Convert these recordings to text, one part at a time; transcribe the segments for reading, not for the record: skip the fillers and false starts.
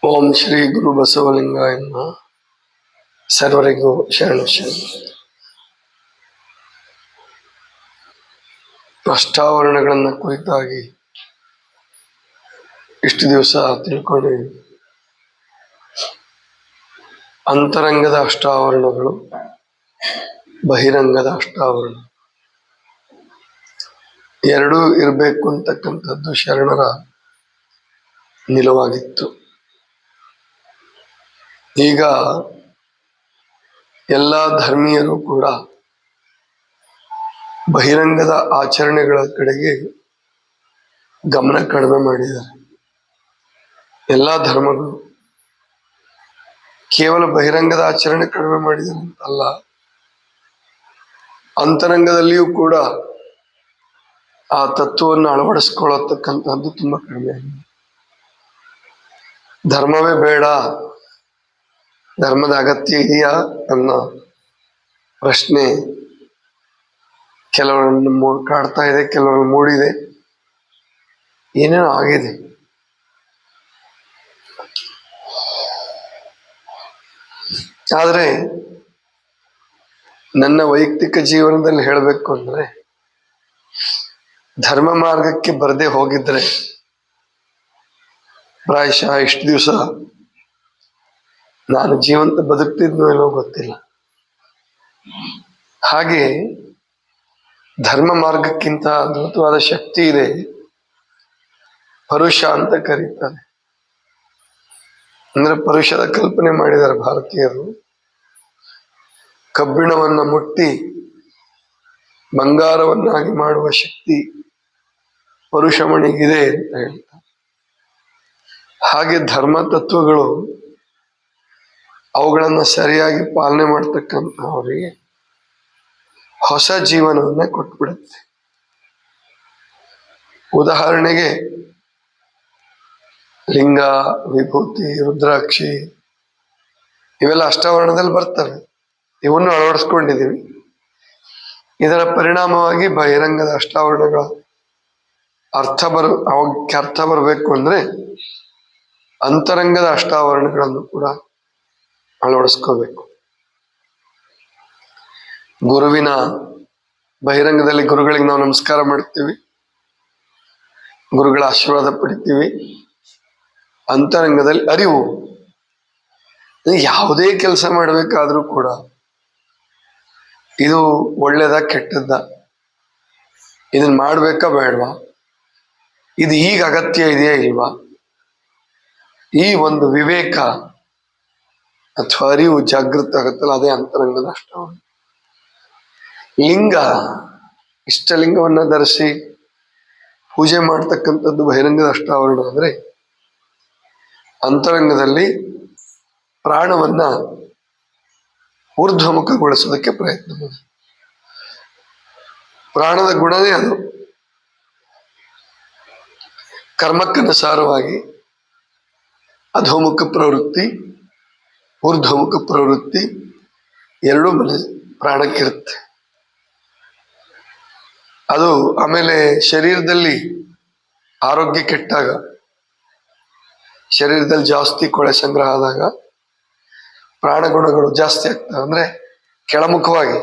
ಓಂ ಶ್ರೀ ಗುರು ಬಸವಲಿಂಗಾಯ ನಮಃ. ಸರ್ವರಿಗೂ ಶರಣು ಶರಣ. ಅಷ್ಟಾವರಣಗಳನ್ನು ಕುರಿತಾಗಿ ಇಷ್ಟು ದಿವಸ ತಿಳ್ಕೊಂಡಿದ್ದೀವಿ. ಅಂತರಂಗದ ಅಷ್ಟಾವರಣಗಳು, ಬಹಿರಂಗದ ಅಷ್ಟಾವರಣ ಎರಡೂ ಇರಬೇಕು ಅಂತಕ್ಕಂಥದ್ದು ಶರಣರ ನಿಲುವಾಗಿತ್ತು. ಈಗ ಎಲ್ಲ ಧರ್ಮೀಯರು ಕೂಡ ಬಹಿರಂಗದ ಆಚರಣೆಗಳ ಕಡೆಗೆ ಗಮನ ಕಡಿಮೆ ಮಾಡಿದ್ದಾರೆ. ಎಲ್ಲ ಧರ್ಮಗಳು ಕೇವಲ ಬಹಿರಂಗದ ಆಚರಣೆ ಕಡಿಮೆ ಮಾಡಿದ್ದಾರೆ ಅಂತಲ್ಲ, ಅಂತರಂಗದಲ್ಲಿಯೂ ಕೂಡ ಆ ತತ್ವವನ್ನು ಅಳವಡಿಸ್ಕೊಳ್ಳತಕ್ಕಂಥದ್ದು ತುಂಬಾ ಕಡಿಮೆ ಆಗಿದೆ. ಧರ್ಮವೇ ಬೇಡ, ಧರ್ಮದ ಅಗತ್ಯ ಇದೆಯಾ ಅನ್ನೋ ಪ್ರಶ್ನೆ ಕೆಲವರನ್ನು ಕಾಡ್ತಾ ಇದೆ, ಕೆಲವರನ್ನು ಮೂಡಿದೆ, ಏನೇನೋ ಆಗಿದೆ. ಆದರೆ ನನ್ನ ವೈಯಕ್ತಿಕ ಜೀವನದಲ್ಲಿ ಹೇಳಬೇಕು ಅಂದ್ರೆ, ಧರ್ಮ ಮಾರ್ಗಕ್ಕೆ ಬರದೆ ಹೋಗಿದ್ರೆ ಪ್ರಾಯಶಃ ಇಷ್ಟು ದಿವಸ ನಾನು ಜೀವಂತ ಬದುಕ್ತಿದ್ನೋ ಏನೋ ಗೊತ್ತಿಲ್ಲ. ಹಾಗೆ ಧರ್ಮ ಮಾರ್ಗಕ್ಕಿಂತ ಅದ್ಭುತವಾದ ಶಕ್ತಿ ಇದೆ, ಪರುಷ ಅಂತ ಕರೀತಾರೆ. ಅಂದ್ರೆ ಪರುಷದ ಕಲ್ಪನೆ ಮಾಡಿದ್ದಾರೆ ಭಾರತೀಯರು. ಕಬ್ಬಿಣವನ್ನ ಮುಟ್ಟಿ ಬಂಗಾರವನ್ನಾಗಿ ಮಾಡುವ ಶಕ್ತಿ ಪರುಷಮಣಿಗಿದೆ ಅಂತ ಹೇಳ್ತಾರೆ. ಹಾಗೆ ಧರ್ಮ ತತ್ವಗಳು ಅವುಗಳನ್ನ ಸರಿಯಾಗಿ ಪಾಲನೆ ಮಾಡ್ತಕ್ಕಂಥವರಿಗೆ ಹೊಸ ಜೀವನವನ್ನ ಕೊಟ್ಬಿಡುತ್ತೆ. ಉದಾಹರಣೆಗೆ ಲಿಂಗ, ವಿಭೂತಿ, ರುದ್ರಾಕ್ಷಿ ಇವೆಲ್ಲ ಅಷ್ಟಾವರಣದಲ್ಲಿ ಬರ್ತವೆ. ಇವನ್ನು ಅಳವಡಿಸ್ಕೊಂಡಿದ್ದೀವಿ. ಇದರ ಪರಿಣಾಮವಾಗಿ ಬಹಿರಂಗದ ಅಷ್ಟಾವರಣಗಳ ಅವಕ್ಕೆ ಅರ್ಥ ಬರಬೇಕು ಅಂದ್ರೆ ಅಂತರಂಗದ ಅಷ್ಟಾವರಣಗಳನ್ನು ಕೂಡ ಅಳವಡಿಸ್ಕೋಬೇಕು. ಗುರುವಿನ ಬಹಿರಂಗದಲ್ಲಿ ಗುರುಗಳಿಗೆ ನಾವು ನಮಸ್ಕಾರ ಮಾಡ್ತೀವಿ, ಗುರುಗಳ ಆಶೀರ್ವಾದ ಪಡಿತೀವಿ. ಅಂತರಂಗದಲ್ಲಿ ಅರಿವು. ಯಾವುದೇ ಕೆಲಸ ಮಾಡಬೇಕಾದ್ರೂ ಕೂಡ ಇದು ಒಳ್ಳೇದ ಕೆಟ್ಟದ್ದ, ಇದನ್ನ ಮಾಡ್ಬೇಕಾ ಬೇಡವಾ, ಇದು ಈಗ ಅಗತ್ಯ ಇದೆಯಾ ಇಲ್ವಾ, ಈ ಒಂದು ವಿವೇಕ ಅಥವಾ ಅರಿವು ಜಾಗೃತ ಆಗುತ್ತಲ್ಲ, ಅದೇ ಅಂತರಂಗದ ಅಷ್ಟಾವರಣ. ಲಿಂಗ, ಇಷ್ಟಲಿಂಗವನ್ನ ಧರಿಸಿ ಪೂಜೆ ಮಾಡ್ತಕ್ಕಂಥದ್ದು ಬಹಿರಂಗದ ಅಷ್ಟಾವರಣ. ಅಂದ್ರೆ ಅಂತರಂಗದಲ್ಲಿ ಪ್ರಾಣವನ್ನ ಊರ್ಧ್ವಮುಖಗೊಳಿಸೋದಕ್ಕೆ ಪ್ರಯತ್ನ ಮಾಡಿ. ಪ್ರಾಣದ ಗುಣನೇ ಅದು. ಕರ್ಮಕ್ಕನುಸಾರವಾಗಿ ಅಧೋಮುಖ ಪ್ರವೃತ್ತಿ, ಊರ್ಧ್ವಮುಖ ಪ್ರವೃತ್ತಿ ಎರಡೂ ಪ್ರಾಣಕ್ಕಿರುತ್ತೆ. ಅದು ಆಮೇಲೆ ಶರೀರದಲ್ಲಿ ಆರೋಗ್ಯ ಕೆಟ್ಟಾಗ, ಶರೀರದಲ್ಲಿ ಜಾಸ್ತಿ ಕೊಳೆ ಸಂಗ್ರಹ ಆದಾಗ ಪ್ರಾಣಗುಣಗಳು ಜಾಸ್ತಿ ಆಗ್ತವೆ. ಅಂದ್ರೆ ಕೆಳಮುಖವಾಗಿ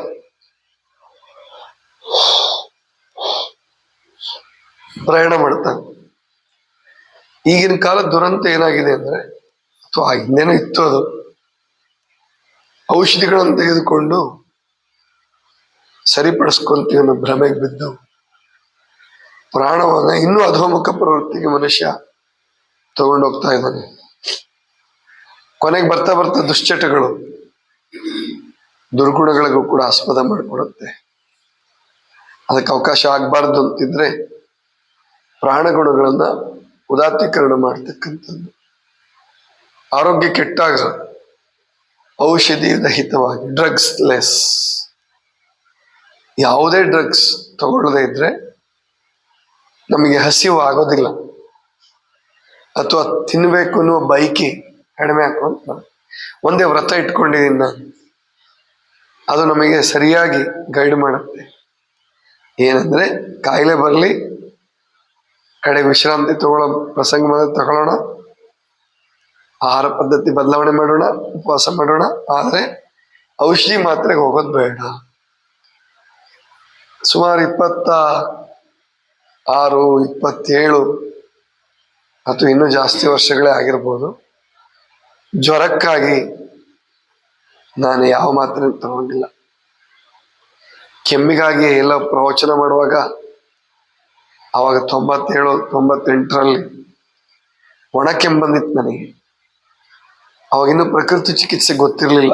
ಪ್ರಯಾಣ ಮಾಡ್ತಾನೆ. ಈಗಿನ ಕಾಲ ದುರಂತ ಏನಾಗಿದೆ ಅಂದ್ರೆ, ಅಥವಾ ಹಿಂದೇನೋ ಇತ್ತು ಅದು, ಔಷಧಿಗಳನ್ನು ತೆಗೆದುಕೊಂಡು ಸರಿಪಡಿಸ್ಕೊಂತೀವಿ ಅನ್ನೋ ಭ್ರಮೆಗೆ ಬಿದ್ದು ಪ್ರಾಣವನ್ನ ಇನ್ನೂ ಅಧೋಮುಖ ಪ್ರವೃತ್ತಿಗೆ ಮನುಷ್ಯ ತಗೊಂಡೋಗ್ತಾ ಇದ್ದಾನೆ. ಕೊನೆಗೆ ಬರ್ತಾ ಬರ್ತಾ ದುಶ್ಚಟಗಳು ದುರ್ಗುಣಗಳಿಗೂ ಕೂಡ ಆಸ್ಪದ ಮಾಡಿಕೊಡುತ್ತೆ. ಅದಕ್ಕೆ ಅವಕಾಶ ಆಗ್ಬಾರ್ದು ಅಂತಿದ್ರೆ ಪ್ರಾಣಗುಣಗಳನ್ನ ಉದಾತ್ತೀಕರಣ ಮಾಡ್ತಕ್ಕಂಥದ್ದು. ಆರೋಗ್ಯ ಕೆಟ್ಟಾಗ ಔಷಧಿ ರಹಿತವಾಗಿ, ಡ್ರಗ್ಸ್ ಲೆಸ್, ಯಾವುದೇ ಡ್ರಗ್ಸ್ ತಗೊಳ್ಳದೆ ಇದ್ರೆ ನಮಗೆ ಹಸಿವು ಆಗೋದಿಲ್ಲ, ಅಥವಾ ತಿನ್ಬೇಕು ಅನ್ನುವ ಬೈಕಿ ಕಡಿಮೆ ಹಾಕುವಂತ ಒಂದೇ ವ್ರತ ಇಟ್ಕೊಂಡಿದ್ದೀನಿ ನಾನು. ಅದು ನಮಗೆ ಸರಿಯಾಗಿ ಗೈಡ್ ಮಾಡುತ್ತೆ. ಏನಂದ್ರೆ ಕಾಯಿಲೆ ಬರಲಿ, ಕಡೆ ವಿಶ್ರಾಂತಿ ತಗೊಳ್ಳೋ ಪ್ರಸಂಗ ಬಂದ ತಗೊಳ್ಳೋಣ, ಆಹಾರ ಪದ್ಧತಿ ಬದಲಾವಣೆ ಮಾಡೋಣ, ಉಪವಾಸ ಮಾಡೋಣ, ಆದರೆ ಔಷಧಿ ಮಾತ್ರೆಗೆ ಹೋಗೋದು ಬೇಡ. ಸುಮಾರು 26, 27 ಅಥವಾ ಇನ್ನೂ ಜಾಸ್ತಿ ವರ್ಷಗಳೇ ಆಗಿರ್ಬೋದು, ಜ್ವರಕ್ಕಾಗಿ ನಾನು ಯಾವ ಮಾತ್ರೆ ತಗೊಂಡಿಲ್ಲ. ಕೆಮ್ಮಿಗಾಗಿ ಎಲ್ಲ ಪ್ರವಚನ ಮಾಡುವಾಗ ಆವಾಗ 97, 98ರಲ್ಲಿ ಒಣ ಕೆಮ್ಮು ಬಂದಿತ್ತು ನನಗೆ. ಅವಾಗಿನ್ನೂ ಪ್ರಕೃತಿ ಚಿಕಿತ್ಸೆ ಗೊತ್ತಿರಲಿಲ್ಲ.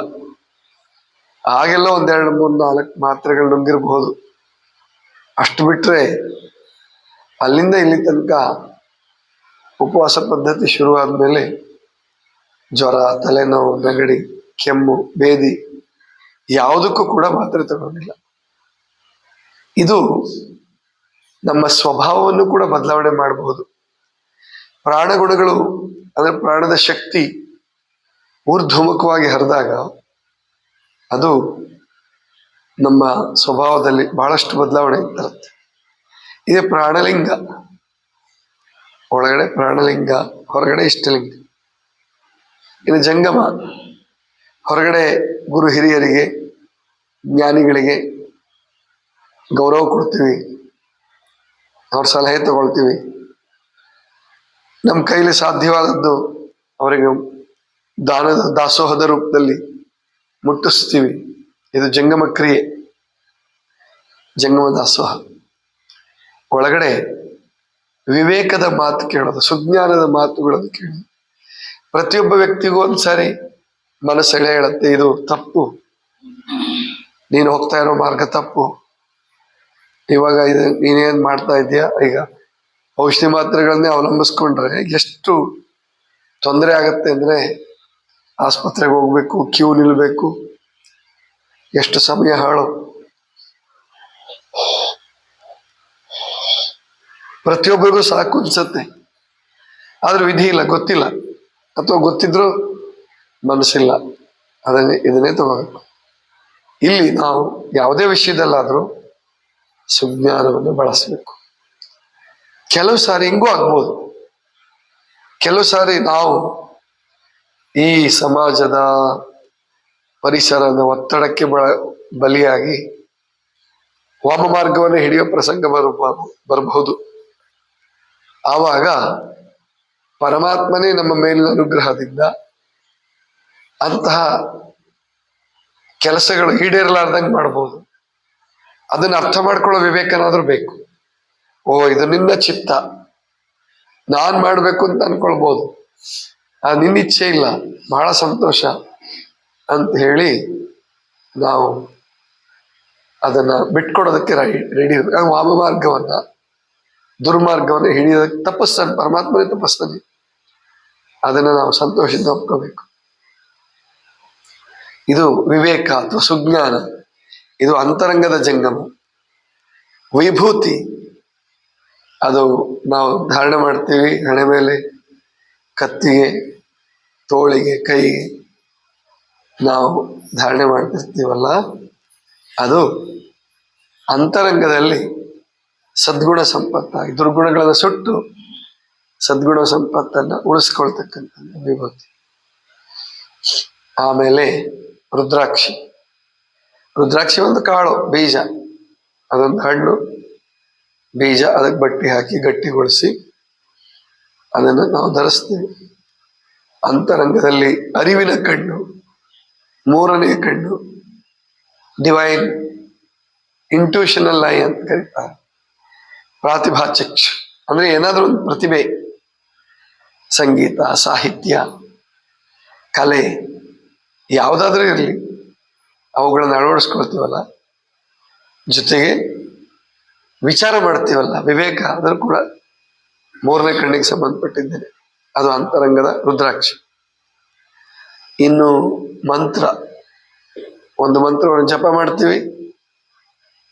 ಆಗೆಲ್ಲ 1, 2, 3, 4 ಮಾತ್ರೆಗಳು ನುಂಗಿರ್ಬಹುದು. ಅಷ್ಟು ಬಿಟ್ರೆ ಅಲ್ಲಿಂದ ಇಲ್ಲಿ ತನಕ ಉಪವಾಸ ಪದ್ಧತಿ ಶುರುವಾದ್ಮೇಲೆ ಜ್ವರ, ತಲೆನೋವು, ನೆಗಡಿ, ಕೆಮ್ಮು, ಬೇದಿ ಯಾವುದಕ್ಕೂ ಕೂಡ ಮಾತ್ರೆ ತಗೊಂಡಿಲ್ಲ. ಇದು ನಮ್ಮ ಸ್ವಭಾವವನ್ನು ಕೂಡ ಬದಲಾವಣೆ ಮಾಡಬಹುದು. ಪ್ರಾಣಗುಣಗಳು ಅಂದ್ರೆ ಪ್ರಾಣದ ಶಕ್ತಿ ಊರ್ಧ್ವಮುಖವಾಗಿ ಹರಿದಾಗ ಅದು ನಮ್ಮ ಸ್ವಭಾವದಲ್ಲಿ ಬಹಳಷ್ಟು ಬದಲಾವಣೆ ತರುತ್ತೆ. ಇದೇ ಪ್ರಾಣಲಿಂಗ. ಒಳಗಡೆ ಪ್ರಾಣಲಿಂಗ, ಹೊರಗಡೆ ಇಷ್ಟಲಿಂಗ. ಇನ್ನು ಜಂಗಮ. ಹೊರಗಡೆ ಗುರು ಹಿರಿಯರಿಗೆ, ಜ್ಞಾನಿಗಳಿಗೆ ಗೌರವ ಕೊಡ್ತೀವಿ, ಅವ್ರ ಸಲಹೆ ತಗೊಳ್ತೀವಿ, ನಮ್ಮ ಕೈಲಿ ಸಾಧ್ಯವಾದದ್ದು ಅವರಿಗೆ ದಾಸೋಹದ ರೂಪದಲ್ಲಿ ಮುಟ್ಟಿಸ್ತೀವಿ. ಇದು ಜಂಗಮ ಕ್ರಿಯೆ, ಜಂಗಮ ದಾಸೋಹ. ಒಳಗಡೆ ವಿವೇಕದ ಮಾತು ಕೇಳೋದು, ಸುಜ್ಞಾನದ ಮಾತುಗಳನ್ನು ಕೇಳೋದು. ಪ್ರತಿಯೊಬ್ಬ ವ್ಯಕ್ತಿಗೂ ಒಂದ್ಸಾರಿ ಮನಸ್ಸೆಳೆ ಹೇಳುತ್ತೆ, ಇದು ತಪ್ಪು, ನೀನು ಹೋಗ್ತಾ ಇರೋ ಮಾರ್ಗ ತಪ್ಪು, ಇವಾಗ ಇದು ನೀನೇನ್ ಮಾಡ್ತಾ ಇದೀಯಾ, ಈಗ ಔಷಧಿ ಮಾತ್ರೆಗಳನ್ನೇ ಅವಲಂಬಿಸ್ಕೊಂಡ್ರೆ ಎಷ್ಟು ತೊಂದರೆ ಆಗತ್ತೆ ಅಂದ್ರೆ, ಆಸ್ಪತ್ರೆಗೆ ಹೋಗ್ಬೇಕು, ಕ್ಯೂ ನಿಲ್ಬೇಕು, ಎಷ್ಟು ಸಮಯ ಹಾಳು. ಪ್ರತಿಯೊಬ್ಬರಿಗೂ ಸಾಕು ಅನ್ಸತ್ತೆ, ಆದ್ರೆ ವಿಧಿ ಇಲ್ಲ, ಗೊತ್ತಿಲ್ಲ, ಅಥವಾ ಗೊತ್ತಿದ್ರು ಮನಸ್ಸಿಲ್ಲ. ಇದನ್ನೇ ತಗೋಬೇಕು. ಇಲ್ಲಿ ನಾವು ಯಾವುದೇ ವಿಷಯದಲ್ಲಾದ್ರೂ ಸುಜ್ಞಾನವನ್ನು ಬಳಸಬೇಕು. ಕೆಲವು ಸಾರಿ ಹಿಂಗೂ ಆಗ್ಬೋದು. ಕೆಲವು ಸಾರಿ ನಾವು ಈ ಸಮಾಜದ ಪರಿಸರದ ಒತ್ತಡಕ್ಕೆ ಬಲಿಯಾಗಿ ವಾಮ ಮಾರ್ಗವನ್ನು ಹಿಡಿಯೋ ಪ್ರಸಂಗ ಬರಬಹುದು. ಆವಾಗ ಪರಮಾತ್ಮನೇ ನಮ್ಮ ಮೇಲಿನ ಅನುಗ್ರಹದಿಂದ ಅಂತಹ ಕೆಲಸಗಳು ಈಡೇರಲಾರ್ದಂಗೆ ಮಾಡ್ಬೋದು. ಅದನ್ನ ಅರ್ಥ ಮಾಡ್ಕೊಳ್ಳೋ ವಿವೇಕನಾದ್ರೂ ಬೇಕು. ಓ, ಇದು ನಿನ್ನ ಚಿತ್ತ, ನಾನ್ ಮಾಡ್ಬೇಕು ಅಂತ ಅನ್ಕೊಳ್ಬೋದು, ನಿನ್ನ ಇಚ್ಛೆ ಇಲ್ಲ, ಬಹಳ ಸಂತೋಷ ಅಂತ ಹೇಳಿ ನಾವು ಅದನ್ನ ಬಿಟ್ಕೊಡೋದಕ್ಕೆ ರೆಡಿ ಇರ್ಬೇಕು. ವಾಮ ಮಾರ್ಗವನ್ನ, ದುರ್ಮಾರ್ಗವನ್ನ ಹಿಡಿಯೋದಕ್ಕೆ ತಪಸ್ಸನ್ನು ಪರಮಾತ್ಮನೇ ತಪಸ್ತಾನೆ. ಅದನ್ನ ನಾವು ಸಂತೋಷದಿಂದ ಒಪ್ಕೋಬೇಕು. ಇದು ವಿವೇಕ ಅಥವಾ ಸುಜ್ಞಾನ. ಇದು ಅಂತರಂಗದ ಜಂಗಮ. ವಿಭೂತಿ ಅದು ನಾವು ಧಾರಣೆ ಮಾಡ್ತೀವಿ ಹಣೆ ಮೇಲೆ, ಕತ್ತಿಗೆ, ತೋಳಿಗೆ, ಕೈಗೆ ನಾವು ಧಾರಣೆ ಮಾಡ್ತಿರ್ತೀವಲ್ಲ, ಅದು ಅಂತರಂಗದಲ್ಲಿ ಸದ್ಗುಣ ಸಂಪತ್ತಾಗಿ ದುರ್ಗುಣಗಳನ್ನು ಸುಟ್ಟು ಸದ್ಗುಣ ಸಂಪತ್ತನ್ನ ಉಳಿಸ್ಕೊಳ್ತಕ್ಕಂಥ ವಿಭೂತಿ. ಆಮೇಲೆ ರುದ್ರಾಕ್ಷಿ. ರುದ್ರಾಕ್ಷಿ ಒಂದು ಕಾಳು, ಬೀಜ, ಅದೊಂದು ಹಣ್ಣು, ಬೀಜ, ಅದಕ್ಕೆ ಬಟ್ಟೆ ಹಾಕಿ ಗಟ್ಟಿಗೊಳಿಸಿ ಅದನ್ನು ನಾವು ಧರಿಸ್ತೀವಿ. ಅಂತರಂಗದಲ್ಲಿ ಅರಿವಿನ ಕಣ್ಣು, ಮೂರನೆಯ ಕಣ್ಣು, ಡಿವೈನ್ ಇಂಟ್ಯೂಷನಲ್ ಐ ಅಂತ ಕರೀತಾರೆ. ಪ್ರಾತಿಭಾಚಕ್ಷು ಅಂದ್ರೆ ಏನಾದ್ರೂ ಒಂದು ಪ್ರತಿಭೆ, ಸಂಗೀತ, ಸಾಹಿತ್ಯ, ಕಲೆ ಯಾವುದಾದ್ರೂ ಇರಲಿ, ಅವುಗಳನ್ನು ಅಳವಡಿಸ್ಕೊಳ್ತೀವಲ್ಲ, ಜೊತೆಗೆ ವಿಚಾರ ಮಾಡ್ತೀವಲ್ಲ, ವಿವೇಕ, ಅದರೂ ಕೂಡ ಮೂರನೇ ಕಣ್ಣಿಗೆ ಸಂಬಂಧಪಟ್ಟಿದ್ದೇನೆ. ಅದು ಅಂತರಂಗದ ರುದ್ರಾಕ್ಷಿ. ಇನ್ನು ಮಂತ್ರ, ಒಂದು ಮಂತ್ರವನ್ನು ಜಪ ಮಾಡ್ತೀವಿ,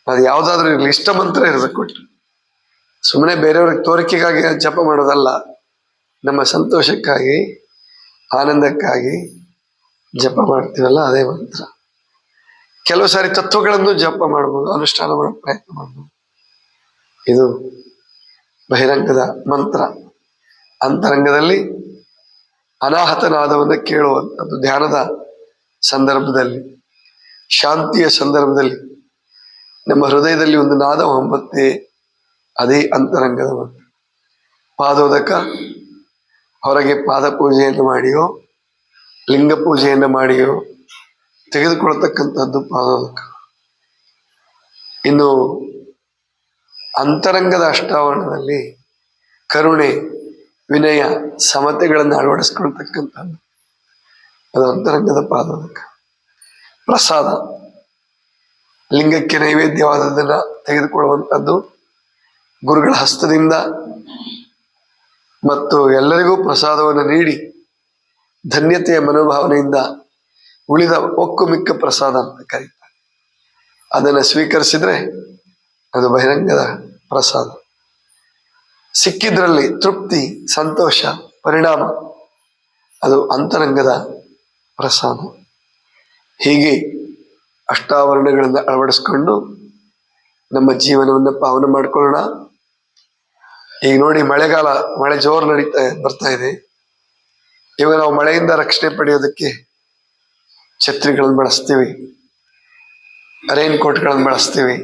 ಅದು ಯಾವುದಾದ್ರೂ ಇರಲಿ, ಇಷ್ಟ ಮಂತ್ರ ಇರಬೇಕು. ಸುಮ್ಮನೆ ಬೇರೆಯವ್ರಿಗೆ ತೋರಿಕೆಗಾಗಿ ಜಪ ಮಾಡೋದಲ್ಲ, ನಮ್ಮ ಸಂತೋಷಕ್ಕಾಗಿ, ಆನಂದಕ್ಕಾಗಿ ಜಪ ಮಾಡ್ತೀವಲ್ಲ, ಅದೇ ಮಂತ್ರ. ಕೆಲವು ಸಾರಿ ತತ್ವಗಳನ್ನು ಜಪ ಮಾಡ್ಬೋದು, ಅನುಷ್ಠಾನ ಮಾಡೋ ಪ್ರಯತ್ನ ಮಾಡ್ಬೋದು. ಇದು ಬಹಿರಂಗದ ಮಂತ್ರ. ಅಂತರಂಗದಲ್ಲಿ ಅನಾಹತನಾದವನ್ನು ಕೇಳುವಂಥದ್ದು ಧ್ಯಾನದ ಸಂದರ್ಭದಲ್ಲಿ, ಶಾಂತಿಯ ಸಂದರ್ಭದಲ್ಲಿ ನಮ್ಮ ಹೃದಯದಲ್ಲಿ ಒಂದು ನಾದ ಹೊಂಬತ್ತೆ. ಅದೇ ಅಂತರಂಗದ ಮಂತ್ರ. ಪಾದೋದಕ ಹೊರಗೆ ಪಾದ ಪೂಜೆಯನ್ನು ಮಾಡಿಯೋ ಲಿಂಗ ಪೂಜೆಯನ್ನು ಮಾಡಿಯೋ ತೆಗೆದುಕೊಳ್ತಕ್ಕಂಥದ್ದು ಪಾದೋದಕ. ಇನ್ನು ಅಂತರಂಗದ ಅಷ್ಟಾವರಣದಲ್ಲಿ ಕರುಣೆ, ವಿನಯ, ಸಮತೆಗಳನ್ನು ಅಳವಡಿಸ್ಕೊಳ್ತಕ್ಕಂಥದ್ದು ಅದು ಅಂತರಂಗದ ಪಾದೋದಕ. ಪ್ರಸಾದ, ಲಿಂಗಕ್ಕೆ ನೈವೇದ್ಯವಾದದನ್ನ ತೆಗೆದುಕೊಳ್ಳುವಂಥದ್ದು ಗುರುಗಳ ಹಸ್ತದಿಂದ ಮತ್ತು ಎಲ್ಲರಿಗೂ ಪ್ರಸಾದವನ್ನು ನೀಡಿ ಧನ್ಯತೆಯ ಮನೋಭಾವನೆಯಿಂದ ಉಳಿದ ಒಕ್ಕು ಮಿಕ್ಕ ಪ್ರಸಾದ ಅಂತ ಕರೀತಾರೆ. ಅದನ್ನು ಸ್ವೀಕರಿಸಿದ್ರೆ ಅದು ಬಹಿರಂಗದ ಪ್ರಸಾದ. ಸಿಕ್ಕಿದ್ರಲ್ಲಿ ತೃಪ್ತಿ, ಸಂತೋಷ, ಪರಿಣಾಮ ಅದು ಅಂತರಂಗದ ಪ್ರಸಾದ. ಹೀಗೆ ಅಷ್ಟಾವರಣಗಳನ್ನು ಅಳವಡಿಸ್ಕೊಂಡು ನಮ್ಮ ಜೀವನವನ್ನು ಪಾವನ ಮಾಡಿಕೊಳ್ಳೋಣ. ಈಗ ನೋಡಿ, ಮಳೆಗಾಲ, ಮಳೆ ಜೋರು ಬರ್ತಾ ಇದೆ. ಇವಾಗ ನಾವು ಮಳೆಯಿಂದ ರಕ್ಷಣೆ ಪಡೆಯೋದಕ್ಕೆ ಛತ್ರಿಗಳನ್ನು ಬಳಸ್ತೀವಿ, ರೈನ್ ಕೋಟ್ಗಳನ್ನು ಬಳಸ್ತೀವಿ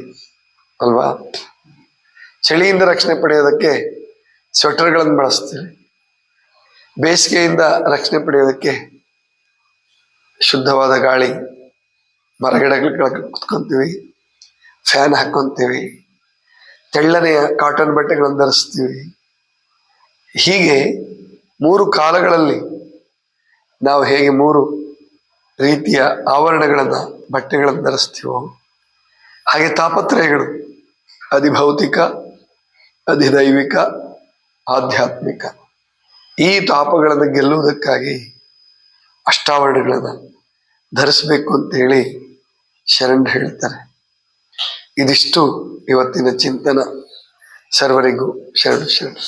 ಅಲ್ವಾ? ಚಳಿಯಿಂದ ರಕ್ಷಣೆ ಪಡೆಯೋದಕ್ಕೆ ಸ್ವೆಟರ್ಗಳನ್ನು ಬಳಸ್ತೀವಿ. ಬೇಸಿಗೆಯಿಂದ ರಕ್ಷಣೆ ಪಡೆಯೋದಕ್ಕೆ ಶುದ್ಧವಾದ ಗಾಳಿ, ಮರಗಿಡಗಳ ಕೆಳಗೆ ಕುತ್ಕೊಂತೀವಿ, ಫ್ಯಾನ್ ಹಾಕ್ಕೊಂತೀವಿ, ತೆಳ್ಳನೆಯ ಕಾಟನ್ ಬಟ್ಟೆಗಳನ್ನು ಧರಿಸ್ತೀವಿ. ಹೀಗೆ 3 ಕಾಲಗಳಲ್ಲಿ ನಾವು ಹೇಗೆ 3 ರೀತಿಯ ಆವರಣಗಳನ್ನು, ಬಟ್ಟೆಗಳನ್ನು ಧರಿಸ್ತೀವೋ ಹಾಗೆ ತಾಪತ್ರಯಗಳು ಅಧಿಭೌತಿಕ, ಅಧಿದೈವಿಕ, ಆಧ್ಯಾತ್ಮಿಕ ಈ ತಾಪಗಳನ್ನು ಗೆಲ್ಲುವುದಕ್ಕಾಗಿ ಅಷ್ಟಾವರಣಗಳನ್ನು ಧರಿಸ್ಬೇಕು ಅಂತೇಳಿ ಶರಣರು ಹೇಳ್ತಾರೆ. ಇದಿಷ್ಟು ಇವತ್ತಿನ ಚಿಂತನ. ಸರ್ವರಿಗೂ ಶರಣು ಶರಣು.